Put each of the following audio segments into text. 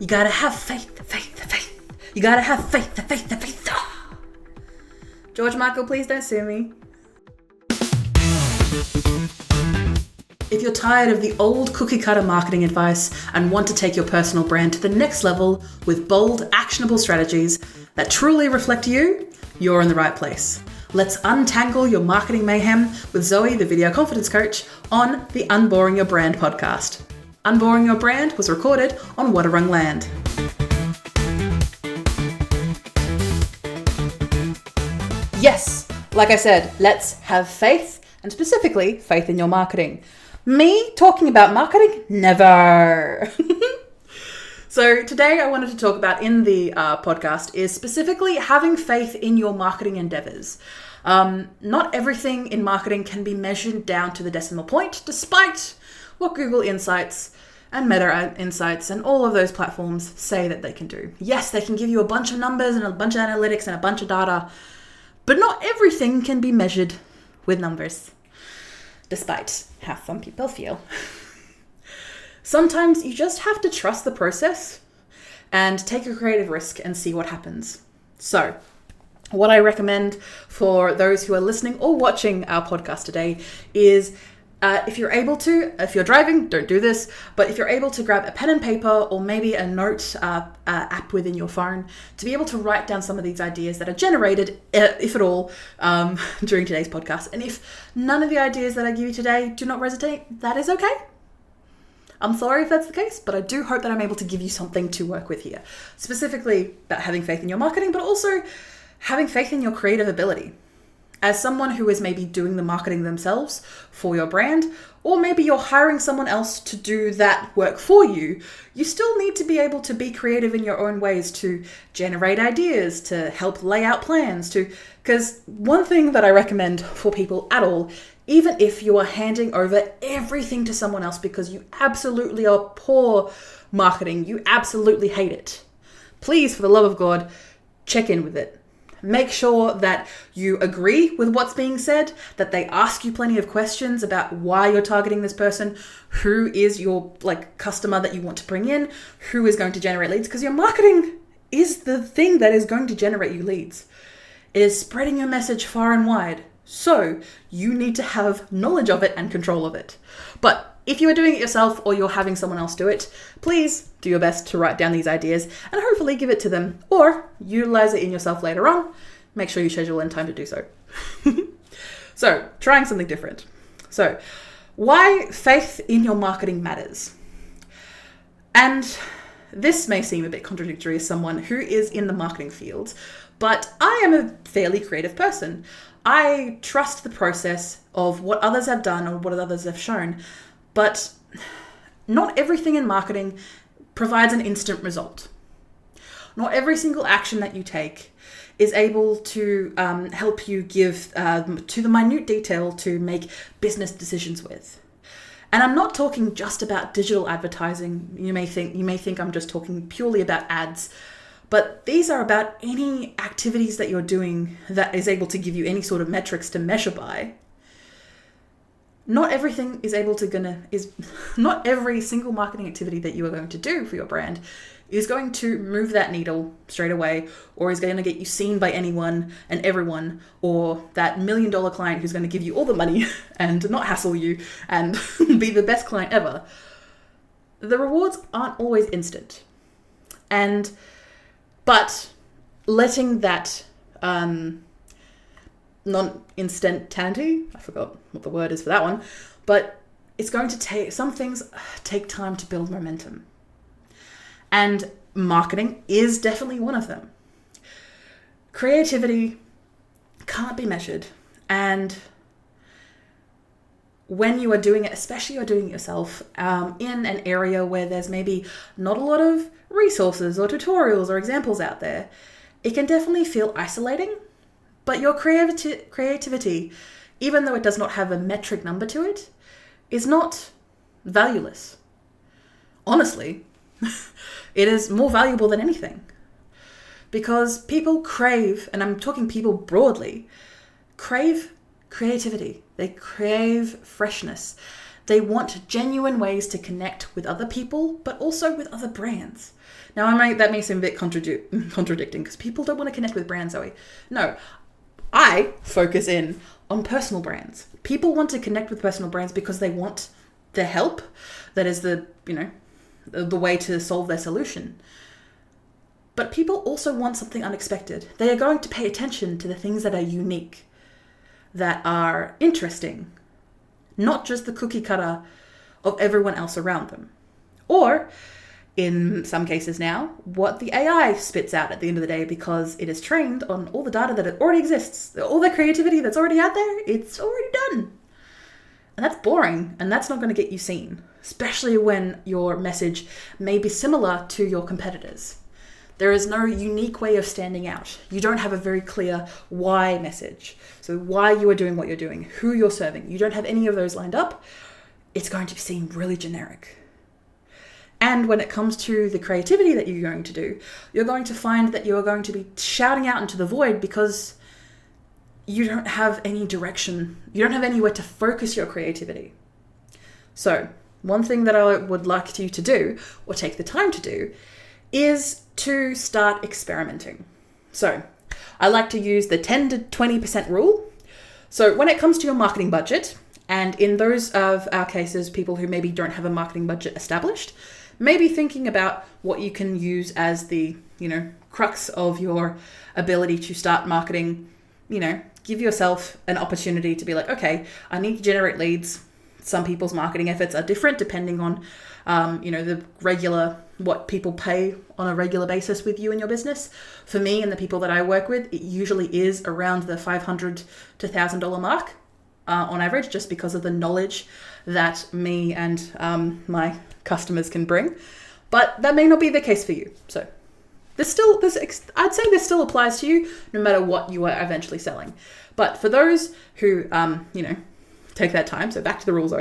You gotta have faith. You gotta have faith. George Michael, please don't sue me. If you're tired of the old cookie cutter marketing advice and want to take your personal brand to the next level with bold, actionable strategies that truly reflect you, you're in the right place. Let's untangle your marketing mayhem with Zoe, the video confidence coach, on the Unboring Your Brand podcast. Unboring Your Brand was recorded on Wadawurrung land. Yes, like I said, let's have faith, and specifically faith in your marketing. Me talking about marketing? Never. So today I wanted to talk about in the podcast is specifically having faith in your marketing endeavors. Not everything in marketing can be measured down to the decimal point, despite what Google Insights and Meta Insights and all of those platforms say that they can do. Yes, they can give you a bunch of numbers and a bunch of analytics and a bunch of data, but not everything can be measured with numbers, despite how some people feel. Sometimes you just have to trust the process and take a creative risk and see what happens. So, what I recommend for those who are listening or watching our podcast today is if you're driving, don't do this, but if you're able to grab a pen and paper or maybe a note app within your phone to be able to write down some of these ideas that are generated, if at all, during today's podcast. And if none of the ideas that I give you today do not resonate, that is okay. I'm sorry if that's the case, but I do hope that I'm able to give you something to work with here. Specifically about having faith in your marketing, but also having faith in your creative ability. As someone who is maybe doing the marketing themselves for your brand, or maybe you're hiring someone else to do that work for you, you still need to be able to be creative in your own ways to generate ideas, to help lay out plans, because one thing that I recommend for people at all, even if you are handing over everything to someone else because you absolutely are poor marketing, you absolutely hate it, please, for the love of God, check in with it. Make sure that you agree with what's being said, that they ask you plenty of questions about why you're targeting this person, who is your customer that you want to bring in, who is going to generate leads, because your marketing is the thing that is going to generate you leads. It is spreading your message far and wide. So you need to have knowledge of it and control of it. But if you are doing it yourself or you're having someone else do it, please do your best to write down these ideas and hopefully give it to them or utilize it in yourself later on. Make sure you schedule in time to do so. So, trying something different. So, why faith in your marketing matters. And this may seem a bit contradictory as someone who is in the marketing field, but I am a fairly creative person. I trust the process of what others have done or what others have shown. But not everything in marketing provides an instant result. Not every single action that you take is able to help you give to the minute detail to make business decisions with. And I'm not talking just about digital advertising. You may think I'm just talking purely about ads, but these are about any activities that you're doing that is able to give you any sort of metrics to measure by. Not every single marketing activity that you are going to do for your brand is going to move that needle straight away, or is going to get you seen by anyone and everyone, or that $1 million client who's going to give you all the money and not hassle you and be the best client ever. The rewards aren't always instant. But letting that non-instantaneity, I forgot what the word is for that one, but it's going to take, some things take time to build momentum. And marketing is definitely one of them. Creativity can't be measured. And when you are doing it, especially you're doing it yourself, in an area where there's maybe not a lot of resources or tutorials or examples out there, it can definitely feel isolating. But your creativity, even though it does not have a metric number to it, is not valueless. Honestly, it is more valuable than anything. Because people crave, and I'm talking people broadly, crave creativity. They crave freshness. They want genuine ways to connect with other people, but also with other brands. Now, that may seem a bit contradicting because people don't want to connect with brands, Zoe. No, I focus in on personal brands. People want to connect with personal brands because they want the help. That is the way to solve their solution. But people also want something unexpected. They are going to pay attention to the things that are unique, that are interesting, not just the cookie cutter of everyone else around them. Or, in some cases now, what the AI spits out at the end of the day, because it is trained on all the data that already exists. All the creativity that's already out there, it's already done. And that's boring, and that's not going to get you seen, especially when your message may be similar to your competitors. There is no unique way of standing out. You don't have a very clear why message. So why you are doing what you're doing, who you're serving. You don't have any of those lined up. It's going to seem really generic. And when it comes to the creativity that you're going to do, you're going to find that you're going to be shouting out into the void because you don't have any direction. You don't have anywhere to focus your creativity. So one thing that I would like you to do, or take the time to do, is to start experimenting. So I like to use the 10 to 20% rule. So when it comes to your marketing budget, and in those of our cases, people who maybe don't have a marketing budget established, maybe thinking about what you can use as the, crux of your ability to start marketing, give yourself an opportunity to be like, okay, I need to generate leads. Some people's marketing efforts are different depending on, the regular, what people pay on a regular basis with you in your business. For me and the people that I work with, it usually is around the $500 to $1,000 mark on average, just because of the knowledge that me and my customers can bring. But that may not be the case for you. So I'd say this still applies to you no matter what you are eventually selling. But for those who, take that time, so back to the rules,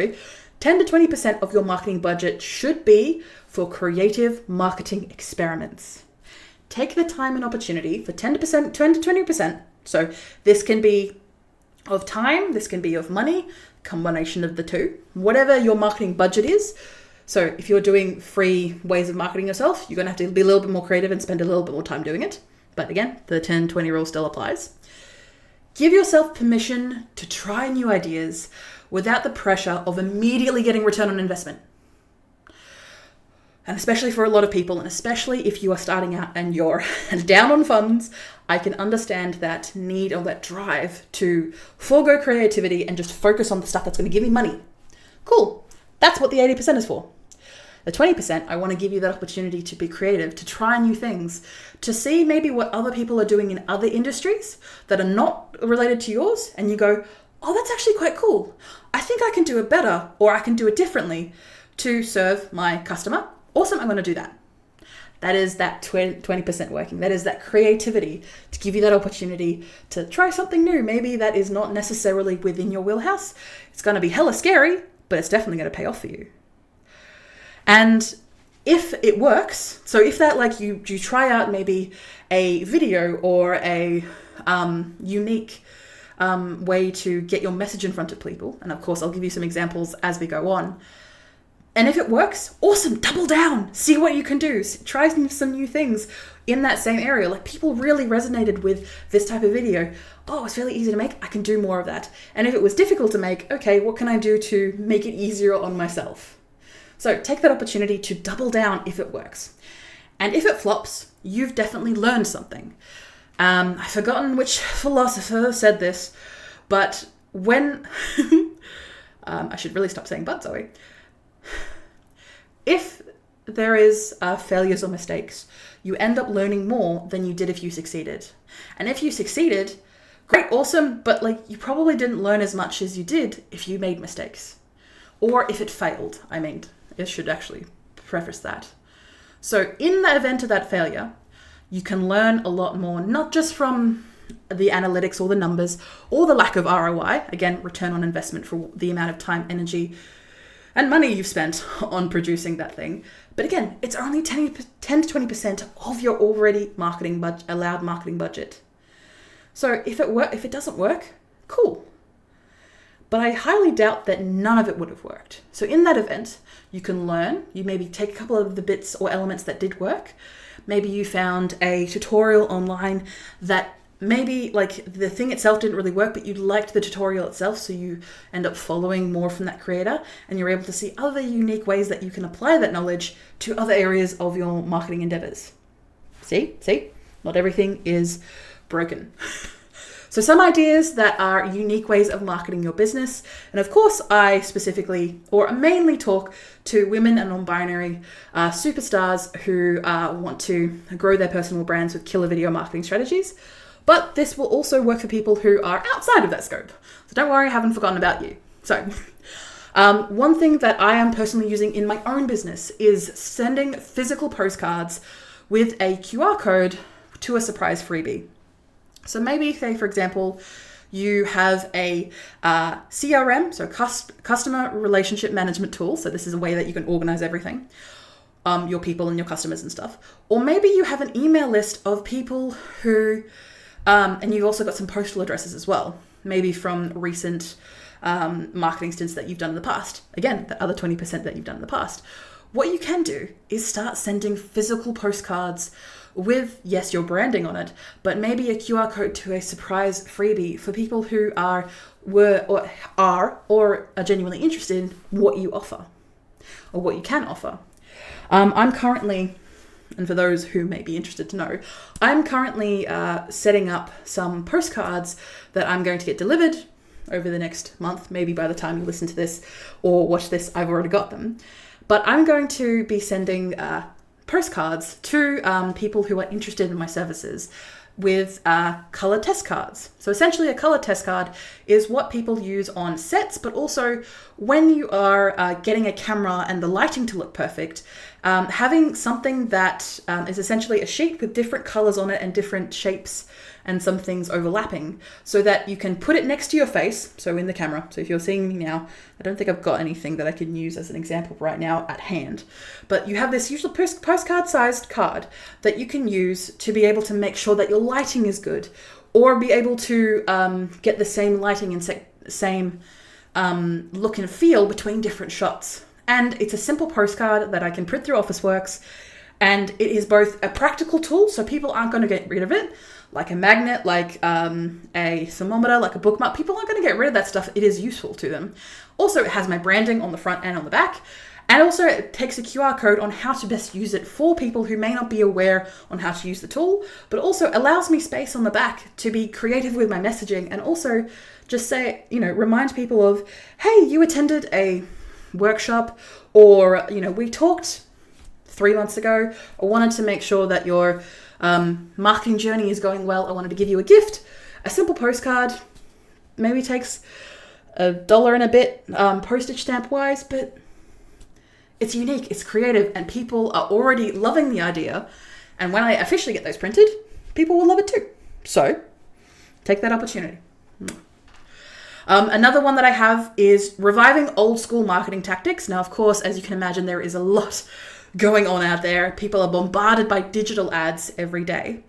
10 to 20% of your marketing budget should be for creative marketing experiments. Take the time and opportunity for 10 to 20%. So this can be of time, this can be of money, combination of the two, whatever your marketing budget is. So if you're doing free ways of marketing yourself, you're going to have to be a little bit more creative and spend a little bit more time doing it. But again, the 10-20 rule still applies. Give yourself permission to try new ideas without the pressure of immediately getting return on investment. And especially for a lot of people, and especially if you are starting out and you're down on funds, I can understand that need or that drive to forego creativity and just focus on the stuff that's going to give me money. Cool. That's what the 80% is for. The 20%, I want to give you that opportunity to be creative, to try new things, to see maybe what other people are doing in other industries that are not related to yours. And you go, oh, that's actually quite cool. I think I can do it better, or I can do it differently to serve my customer. Awesome, I'm going to do that. That is that 20% working. That is that creativity to give you that opportunity to try something new. Maybe that is not necessarily within your wheelhouse. It's going to be hella scary, but it's definitely going to pay off for you. And if it works, so if that you try out maybe a video or a unique way to get your message in front of people, and of course I'll give you some examples as we go on. And if it works, awesome, double down, see what you can do, try some new things in that same area. Like, people really resonated with this type of video. Oh, it's really easy to make, I can do more of that. And if it was difficult to make, okay, what can I do to make it easier on myself? So take that opportunity to double down if it works. And if it flops, you've definitely learned something. I've forgotten which philosopher said this, but when, I should really stop saying but, Zoe. If there is failures or mistakes, you end up learning more than you did if you succeeded. And if you succeeded, great, awesome, but you probably didn't learn as much as you did if you made mistakes. Or if it failed, it should actually preface that. So in the event of that failure, you can learn a lot more, not just from the analytics or the numbers or the lack of ROI, again, return on investment for the amount of time, energy, and money you've spent on producing that thing. But again, it's only 10 to 20% of your already allowed marketing budget. So if it doesn't work, cool. but I highly doubt that none of it would have worked. So in that event, you can learn, you maybe take a couple of the bits or elements that did work. Maybe you found a tutorial online that maybe like the thing itself didn't really work, but you liked the tutorial itself, so you end up following more from that creator, and you're able to see other unique ways that you can apply that knowledge to other areas of your marketing endeavors. See, not everything is broken. So some ideas that are unique ways of marketing your business. And of course, I specifically or mainly talk to women and non-binary superstars who want to grow their personal brands with killer video marketing strategies. But this will also work for people who are outside of that scope. So don't worry, I haven't forgotten about you. So one thing that I am personally using in my own business is sending physical postcards with a QR code to a surprise freebie. So maybe, say, for example, you have a CRM, so customer relationship management tool. So this is a way that you can organize everything, your people and your customers and stuff. Or maybe you have an email list of people who, and you've also got some postal addresses as well, maybe from recent marketing stints that you've done in the past. Again, the other 20% that you've done in the past. What you can do is start sending physical postcards with, yes, your branding on it, but maybe a QR code to a surprise freebie for people who are genuinely interested in what you offer or what you can offer. I'm currently, and for those who may be interested to know, I'm currently setting up some postcards that I'm going to get delivered over the next month. Maybe by the time you listen to this or watch this, I've already got them. But I'm going to be sending postcards to people who are interested in my services with color test cards. So essentially a color test card is what people use on sets, but also when you are getting a camera and the lighting to look perfect, having something that is essentially a sheet with different colors on it and different shapes and some things overlapping so that you can put it next to your face, so in the camera. So if you're seeing me now, I don't think I've got anything that I can use as an example right now at hand, but you have this usual postcard sized card that you can use to be able to make sure that your lighting is good, or be able to get the same lighting and same look and feel between different shots. And it's a simple postcard that I can print through Officeworks, and it is both a practical tool, so people aren't going to get rid of it, like a magnet, like a thermometer, like a bookmark. People aren't going to get rid of that stuff. It is useful to them. Also, it has my branding on the front and on the back. And also it takes a QR code on how to best use it for people who may not be aware on how to use the tool, but also allows me space on the back to be creative with my messaging and also just say, remind people of, hey, you attended a workshop, or, we talked 3 months ago. I wanted to make sure that your marketing journey is going well. I wanted to give you a gift. A simple postcard maybe takes $1 and a bit postage stamp wise, but it's unique, it's creative, and people are already loving the idea. And when I officially get those printed, people will love it too. So take that opportunity. Another one that I have is reviving old school marketing tactics. Now, of course, as you can imagine, there is a lot going on out there. People are bombarded by digital ads every day.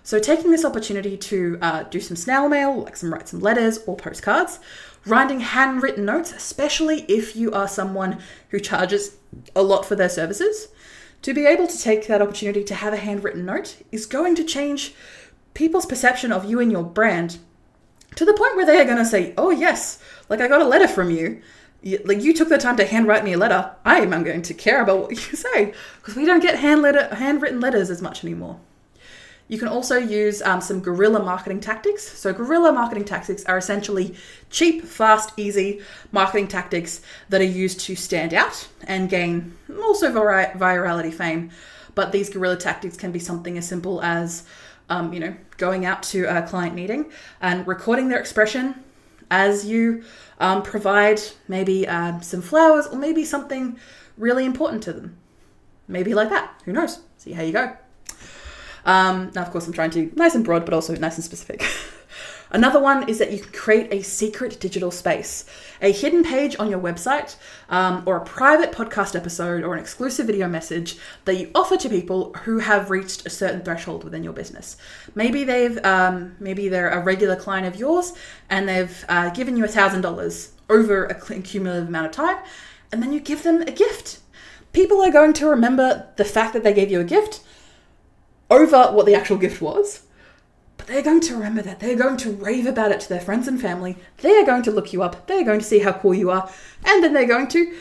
So taking this opportunity to do some snail mail, like write some letters or postcards, writing handwritten notes, especially if you are someone who charges a lot for their services, to be able to take that opportunity to have a handwritten note is going to change people's perception of you and your brand to the point where they are going to say, oh yes, like I got a letter from you. Like you took the time to handwrite me a letter. I am going to care about what you say, because we don't get handwritten letters as much anymore. You can also use some guerrilla marketing tactics. So guerrilla marketing tactics are essentially cheap, fast, easy marketing tactics that are used to stand out and gain also virality fame. But these guerrilla tactics can be something as simple as, going out to a client meeting and recording their expression as you provide maybe some flowers or maybe something really important to them. Maybe like that. Who knows? See how you go. Now, of course, I'm trying to nice and broad, but also nice and specific. Another one is that you can create a secret digital space, a hidden page on your website, or a private podcast episode or an exclusive video message that you offer to people who have reached a certain threshold within your business. Maybe they're a regular client of yours and they've given you $1,000 over a cumulative amount of time, and then you give them a gift. People are going to remember the fact that they gave you a gift over what the actual gift was. But they're going to remember that. They're going to rave about it to their friends and family. They're going to look you up. They're going to see how cool you are. And then they're going to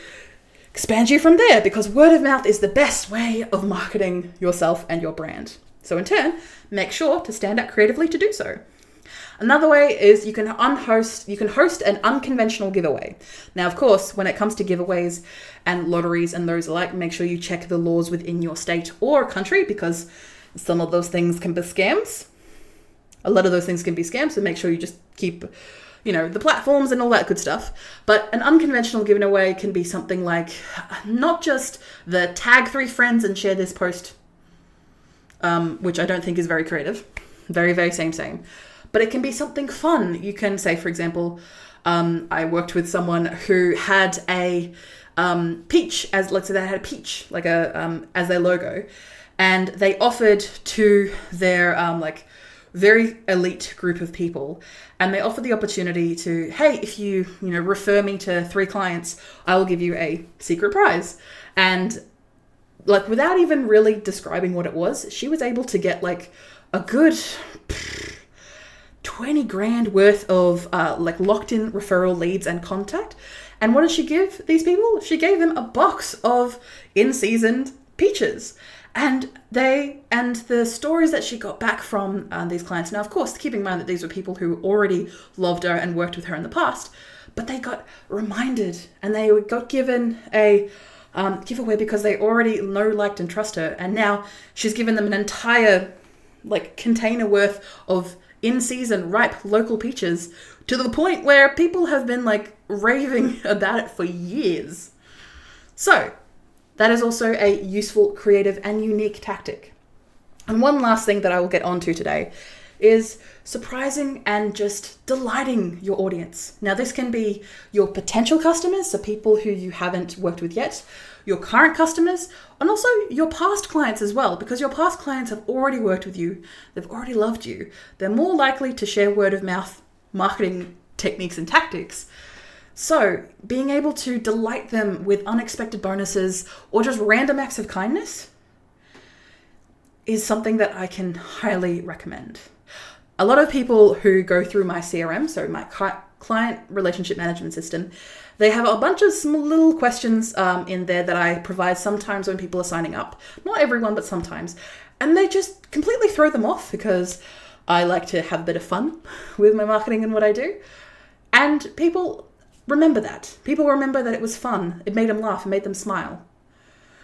expand you from there, because word of mouth is the best way of marketing yourself and your brand. So in turn, make sure to stand out creatively to do so. Another way is you can host an unconventional giveaway. Now, of course, when it comes to giveaways and lotteries and those alike, make sure you check the laws within your state or country, because some of those things can be scams. A lot of those things can be scams, so make sure you just keep, the platforms and all that good stuff. But an unconventional giveaway can be something like not just the tag 3 friends and share this post, which I don't think is very creative. Very, very same. But it can be something fun. You can say, for example, I worked with someone who had a peach, let's say they had a peach as their logo, and they offered to their very elite group of people, and they offered the opportunity to, hey, if you refer me to 3 clients, I will give you a secret prize. And without even really describing what it was, she was able to get a good 20 grand worth of locked in referral leads and contact. And what did she give these people? She gave them a box of in-season peaches. And the stories that she got back from these clients. Now, of course, keep in mind that these were people who already loved her and worked with her in the past, but they got reminded and they got given a giveaway because they already know, liked, and trust her. And now she's given them an entire container worth of in-season ripe local peaches, to the point where people have been raving about it for years. So that is also a useful, creative, and unique tactic. And one last thing that I will get onto today is surprising and just delighting your audience. Now, this can be your potential customers, so people who you haven't worked with yet, your current customers, and also your past clients as well, because your past clients have already worked with you. They've already loved you. They're more likely to share word of mouth marketing techniques and tactics. So being able to delight them with unexpected bonuses or just random acts of kindness is something that I can highly recommend. A lot of people who go through my CRM, so my client relationship management system, they have a bunch of small little questions in there that I provide sometimes when people are signing up. Not everyone, but sometimes. And they just completely throw them off because I like to have a bit of fun with my marketing and what I do. And people remember that. People remember that it was fun. It made them laugh. It made them smile.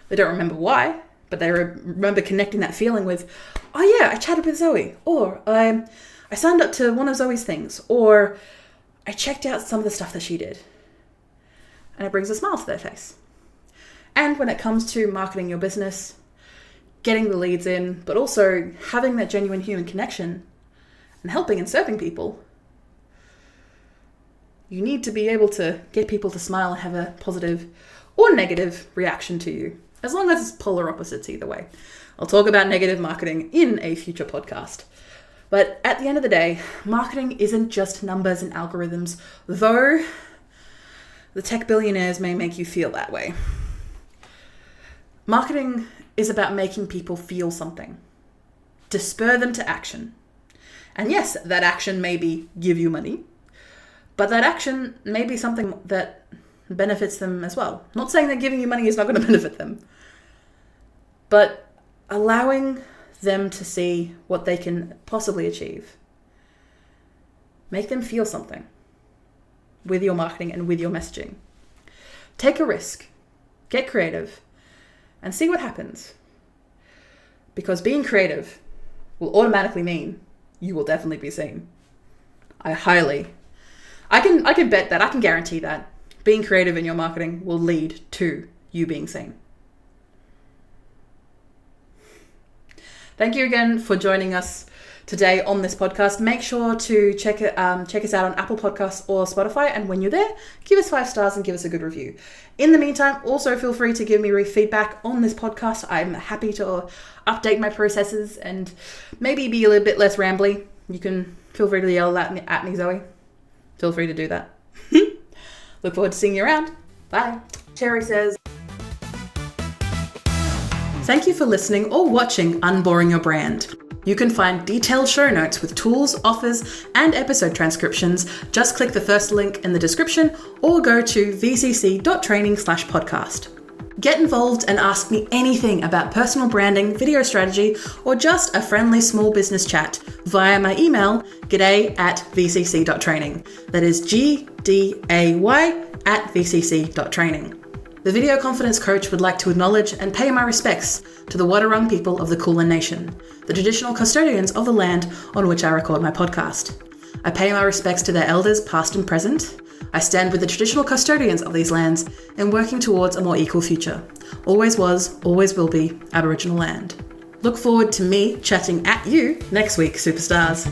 They don't remember why, but they remember connecting that feeling with, oh yeah, I chatted with Zoe, or I signed up to one of Zoe's things, or I checked out some of the stuff that she did. And it brings a smile to their face. And when it comes to marketing your business, getting the leads in, but also having that genuine human connection and helping and serving people, you need to be able to get people to smile and have a positive or negative reaction to you, as long as it's polar opposites either way. I'll talk about negative marketing in a future podcast. But at the end of the day, marketing isn't just numbers and algorithms, though the tech billionaires may make you feel that way. Marketing is about making people feel something, to spur them to action. And yes, that action may be give you money, but that action may be something that benefits them as well. I'm not saying that giving you money is not going to benefit them, but allowing them to see what they can possibly achieve. Make them feel something with your marketing and with your messaging. Take a risk, get creative, and see what happens. Because being creative will automatically mean you will definitely be seen. I can bet that, I can guarantee that being creative in your marketing will lead to you being seen. Thank you again for joining us today on this podcast, make sure to check us out on Apple Podcasts or Spotify. And when you're there, give us 5 stars and give us a good review. In the meantime, also feel free to give me feedback on this podcast. I'm happy to update my processes and maybe be a little bit less rambly. You can feel free to yell at me, Zoe. Feel free to do that. Look forward to seeing you around. Bye. Cherry says, thank you for listening or watching Unboring Your Brand. You can find detailed show notes with tools, offers, and episode transcriptions. Just click the first link in the description or go to vcc.training/podcast. Get involved and ask me anything about personal branding, video strategy, or just a friendly small business chat via my email, g'day@vcc.training. That is gday@vcc.training. The Video Confidence Coach would like to acknowledge and pay my respects to the Wadawurrung people of the Kulin Nation, the traditional custodians of the land on which I record my podcast. I pay my respects to their elders past and present. I stand with the traditional custodians of these lands in working towards a more equal future. Always was, always will be Aboriginal land. Look forward to me chatting at you next week, superstars.